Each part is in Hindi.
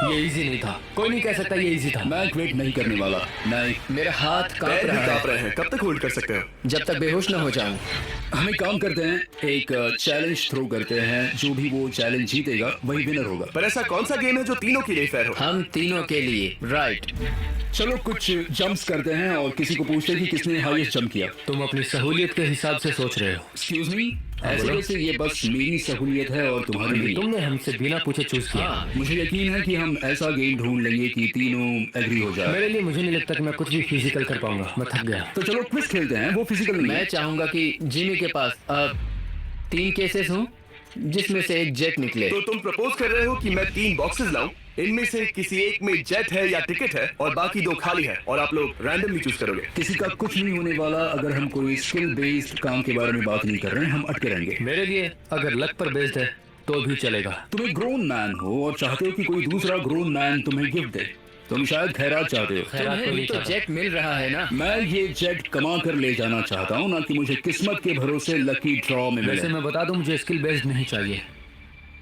ये इजी नहीं था, कोई नहीं कह सकता ये इजी था। मैं क्विट नहीं करने वाला। नहीं, मेरा हाथ कांप पैर भी रहा कांप है रहे हैं। कब तक होल्ड कर सकते हो? जब तक बेहोश न हो जाऊं। हम एक काम करते हैं, एक चैलेंज थ्रो करते हैं। जो भी वो चैलेंज जीतेगा वही विनर होगा। पर ऐसा कौन सा गेम है जो तीनों के लिए फेयर हो? हम तीनों के लिए, राइट। चलो कुछ जंप्स करते हैं और किसी को पूछते हैं कि किसने हाईएस्ट जंप किया। तुम अपनी सहूलियत के हिसाब से सोच रहे हो। एक्सक्यूज मी, ऐसे कैसे? ये बस मेरी सहूलियत है और तुम्हारी नहीं। तुमने हमसे बिना पूछे चूज किया। मुझे यकीन है कि हम ऐसा गेम ढूंढ लेंगे कि तीनों एग्री हो जाए। मेरे लिए मुझे नहीं लगता कि मैं कुछ भी फिजिकल कर पाऊंगा, मैं थक गया। तो चलो क्विज खेलते हैं, वो फिजिकल नहीं मैं है। चाहूंगा कि जिमी के पास अब 3 केसेस हों जिसमें से एक जेट निकले। तो तुम प्रपोज कर रहे हो कि मैं 3 बॉक्सेस लाऊं, इनमें से किसी एक में जेट है या टिकट है और बाकी 2 खाली है और आप लोग रैंडमली चूज करोगे। किसी का कुछ नहीं होने वाला अगर हम कोई स्किल बेस्ड काम के बारे में बात नहीं कर रहे हैं। हम अटके रहेंगे। मेरे लिए अगर लक पर बेस्ड है तो भी चलेगा। तुम एक ग्रोन मैन हो और चाहते हो कि कोई दूसरा ग्रोन मैन तुम्हें गिफ्ट दे। तुम शायद खैरात चाहते हो। खैरात तुम्हें तो भी नहीं तो चाहता। जेट मिल रहा है ना। मैं ये जेट कमा कर ले जाना चाहता हूँ, ना कि मुझे किस्मत के भरोसे लकी ड्रॉ में वैसे मिले। मैं बता दूं, मुझे स्किल बेस्ड नहीं चाहिए।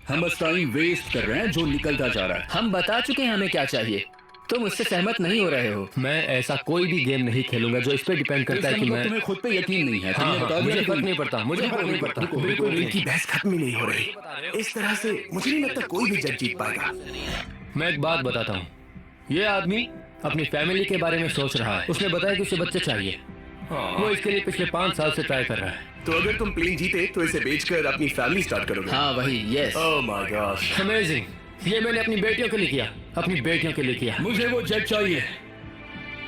हम बस टाइम वेस्ट कर रहे हैं जो निकलता जा रहा है। हम बता चुके हैं हमें क्या चाहिए। तुम उससे सहमत नहीं हो रहे हो। मैं ऐसा कोई भी गेम नहीं खेलूंगा जो इस पे डिपेंड करता है कि मैं। तुम्हें खुद पे यकीन नहीं है। तुमने बता दिया मुझे कि फर्क तुम- नहीं पड़ता, मुझे फर्क नहीं पड़ता, बिल्कुल इनकी नहीं। बहस खत्म ही नहीं हो रही। इस तरह से मुझे नहीं लगता कोई भी जेट जीत पाएगा। मैं एक बात बताता हूँ, ये आदमी अपनी फैमिली के बारे में सोच रहा है। उसने बताया कि उसे बच्चे चाहिए। वो इसके लिए पिछले 5 साल से ट्राई कर रहा है। तो अगर तुम प्लेन जीते तो इसे बेचकर अपनी फैमिली स्टार्ट करोगे। हाँ वही, yes. Oh my God. Amazing, ये मैंने अपनी बेटियों के लिए किया, अपनी बेटियों के लिए किया। मुझे वो जेट चाहिए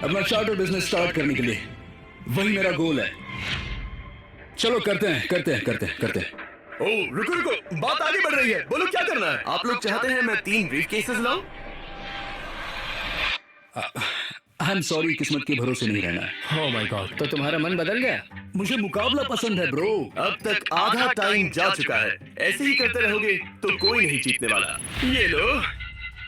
अपना चार्टर बिजनेस स्टार्ट करने के लिए। वही मेरा गोल है। चलो करते हैं, करते हैं, करते हैं, करते हैं। ओह रुको रुको, बात आगे बढ़ रही है। बोलो क्या करना है? आप लोग चाहते हैं मैं 3 ब्रीफकेसेस लाऊं? आई एम सॉरी, किस्मत के भरोसे नहीं रहना है। Oh my God. तो तुम्हारा मन बदल गया? मुझे मुकाबला पसंद है ब्रो। अब तक आधा टाइम जा चुका है। ऐसे ही करते रहोगे तो कोई नहीं जीतने वाला। ये लो,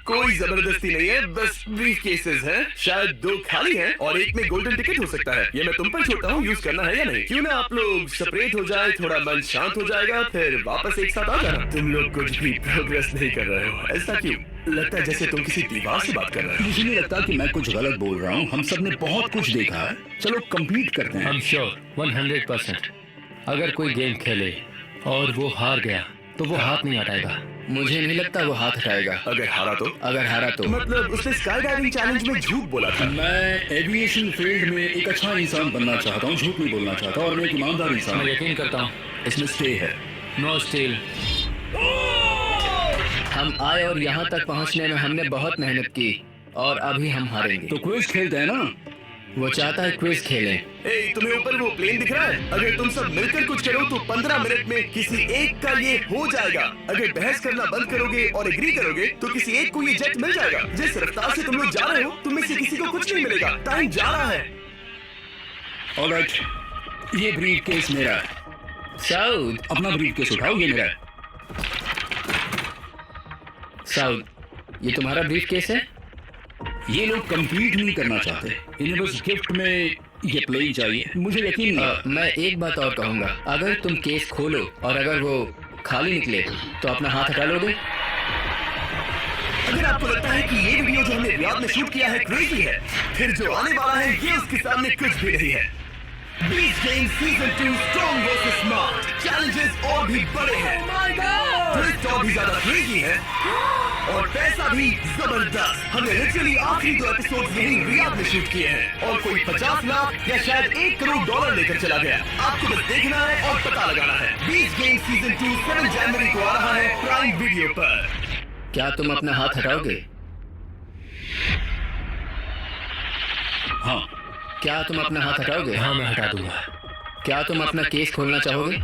कोई जबरदस्ती नहीं है, बस ब्रीफकेसेस हैं। शायद 2 खाली हैं और एक में गोल्डन टिकट हो सकता है। ये मैं तुम पर छोड़ता हूँ, यूज करना है या नहीं। क्यों ना आप लोग सेपरेट हो जाए, थोड़ा मन शांत हो जाएगा, फिर वापस एक साथ आ जाना। तुम लोग कुछ भी प्रोग्रेस नहीं कर रहे हो। ऐसा क्यों? लगता है जैसे तुम किसी दीवार से बात कर रहे हो। मुझे नहीं लगता कि मैं कुछ गलत बोल रहा हूँ। हम सब ने बहुत कुछ देखा है। चलो compete करते हैं। आई एम श्योर 100% अगर कोई गेम खेले और वो हार गया तो वो हाथ नहीं हटाएगा। मुझे नहीं लगता वो हाथ हटाएगा। अगर हारा तो? अगर हारा तो मतलब उसने स्काई डाइविंग चैलेंज में झूठ बोला था। मैं एविएशन फील्ड में एक अच्छा इंसान बनना चाहता हूँ, झूठ नहीं बोलना चाहता और मैं एक ईमानदार इंसान मैं हूँ। यकीन करता हूँ, इसमें स्टे है। No steel. हम आए और यहाँ तक पहुँचने में हमने बहुत मेहनत की और अभी हम हारेंगे। तो क्विज खेलते हैं ना? वो चाहता है क्विज खेलें। ए, तुम्हें ऊपर वो प्लेन दिख रहा है? अगर तुम सब मिलकर कुछ करो तो 15 मिनट में किसी एक का ये हो जाएगा। अगर बहस करना बंद करोगे और एग्री करोगे तो किसी एक को ये जेट मिल जाएगा। जिस रफ्तार से तुम लोग जा रहे हो, तुम में से किसी को कुछ नहीं मिलेगा। टाइम जा रहा है। ऑलराइट, ये ब्रीफकेस मेरा है। साउद, अपना ब्रीफकेस उठाओ, ये मेरा है। साउद, ये तुम्हारा ब्रीफ केस है? ये लोग compete नहीं करना चाहते। इन्हें बस गिफ्ट में ये प्लेन चाहिए। मुझे यकीन नहीं। मैं एक बात और कहूँगा, अगर तुम केस खोलो और अगर वो खाली निकले तो अपना हाथ हटा लोगे? अगर आपको लगता है कि ये वीडियो जो हमने रियाद में शूट किया है क्रेजी है, फिर जो आने वाला है ये उसके सामने कुछ भी नहीं है। Beach game season 2 strong versus smart challenges और भी बड़े हैं। ट्विस्ट और भी ज्यादा क्रेजी है और पैसा भी जबरदस्त। हमने लिटरली आखिरी 2 एपिसोड यही रियाद में शूट किए हैं और कोई 50 लाख या शायद $1 करोड़ लेकर चला गया। आपको बस देखना है और पता लगाना है। बीच गेम सीजन 2 7 जनवरी को आ रहा है प्राइम वीडियो पर। क्या तुम अपना हाथ हटाओगे? हाँ, क्या तुम अपना हाथ हटाओगे? हाँ मैं हटा दूंगा। क्या तुम अपना केस खोलना चाहोगे?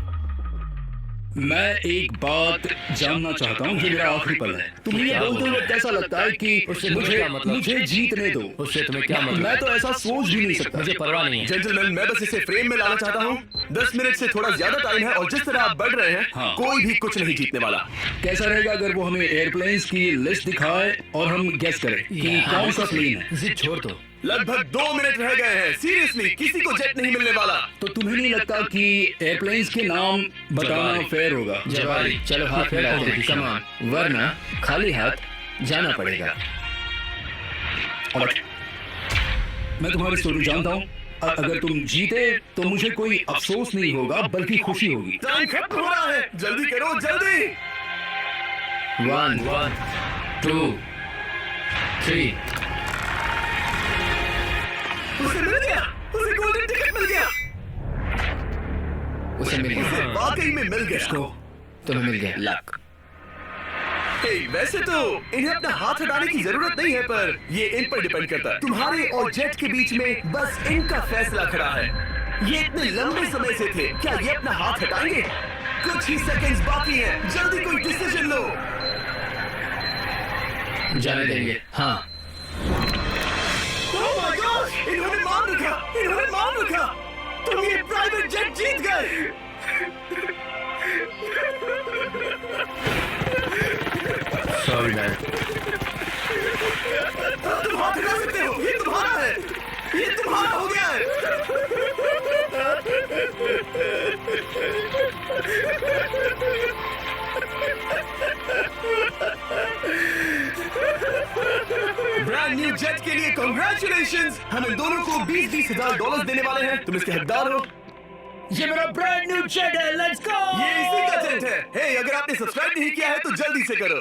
मैं एक बात जानना चाहता हूँ, ये मेरा आखिरी पल है। तुम्हें ये बोलते हुए कैसा लगता है कि उससे तुम्हें मुझे क्या मतलब? मुझे जीतने दो? उससे तुम्हें क्या मतलब? मैं तो ऐसा सोच भी नहीं सकता। मुझे परवाह नहीं है। जेंटलमैन, मैं बस इसे फ्रेम में लाना चाहता हूँ। 10 मिनट से थोड़ा ज्यादा टाइम है और जिस तरह आप बढ़ रहे हैं, हाँ। कोई भी कुछ नहीं जीतने वाला। कैसा रहेगा अगर वो हमें एयरप्लेन्स की लिस्ट दिखाए और हम गेस करें कि कौन सा प्लेन है? जिद छोड़ दो। लगभग 2 मिनट रह गए हैं। सीरियसली, किसी को जेट नहीं मिलने वाला। तो तुम्हें नहीं लगता कि एयरप्लेन्स के नाम बताना जवारी। फेयर होगा? जवारी, चलो हाथ मिलाते हैं, कम ऑन। वरना खाली हाथ जाना पड़ेगा। और मैं तुम्हारी स्टोरी जानता हूँ। अगर तुम जीते तो मुझे कोई अफसोस नहीं होगा बल्कि खुशी होगी। टाइम खत्म हो रहा है, जल्दी करो जल्दी। 1 2 3। उसे मिल गया, उसे गोल्डन टिकट मिल गया। उसे मिल उसे गया, वाकई में मिल गया। तुम्हें मिल गया लक। हे, वैसे तो इन्हें अपना हाथ हटाने की जरूरत नहीं है, पर ये इन पर डिपेंड करता है। तुम्हारे और जेट के बीच में बस इनका फैसला खड़ा है। ये इतने लंबे समय से थे, क्या ये अपना हाथ हटाएंगे? कुछ ही सेकंड्स बाकी हैं, जल्दी कोई डिसीजन लो। जाने देंगे। हाँ, ओह माय गॉड, इन्होंने मान रखा, इन्होंने मान रखा। तुम ये प्राइवेट जेट जीत गए। Sorry man. तुम हाथ हटा सकते हो, ये तुम्हारा है, ये तुम्हारा हो गया है। ब्रांड न्यू जेट के लिए कांग्रेचुलेशंस। हम इन दोनों को 20-20 हजार डॉलर देने वाले हैं। तुम इसके हकदार हो। ये मेरा ब्रांड न्यू जेट है, लेट्स गो। ये इसी का जेट है। हे, अगर आपने सब्सक्राइब नहीं किया है तो जल्दी से करो।